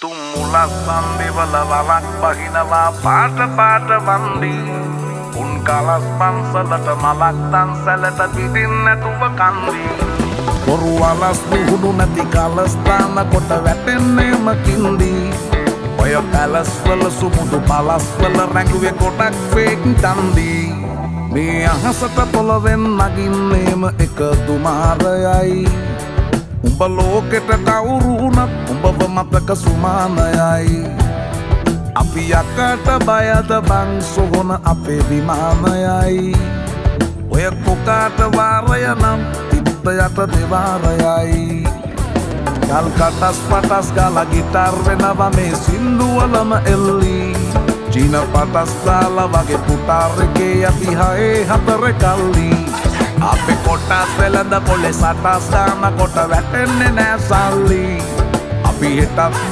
තුම්මුලස් සම්බිවල වලක් බහිනවා පාට පාට වන්දි උන් කලස් පන්සලට මලක් තන්සලට පිටින් නැතුව කන්දි බොරු වලස් නිහුණු නැති කලස්ථාන කොට වැටෙන්නේම කින්දි ඔය පැලස් වල සුමුදු පලස් වල රැඟුවේ කොටක් ෆේක් තන්දි මේ අහසට පොළවෙන් නගින්නේම එක දුමාරයයි උඹ ලෝකෙට කවුරු වුණත් උඹව මතක සුමානයයි අපි යකට බයද බං සොහොන අපේ විමානයයි ඔය කොකාට වාරය නම් තිත්ත යට දෙවාරයයි ගල් කටස් පටස් ගාලා ගිටාර් වෙනවා මේ සින්දුවලම එල්ලි චීන පටස් දාලා වගේ පුටාර් එකේ යටි හයේ හතර කල්ලි අපේ කොටස් වෙලඳ පොලේ සටස් දාන කොට වැටෙන්නේ නෑ සල්ලි අපි හිටත්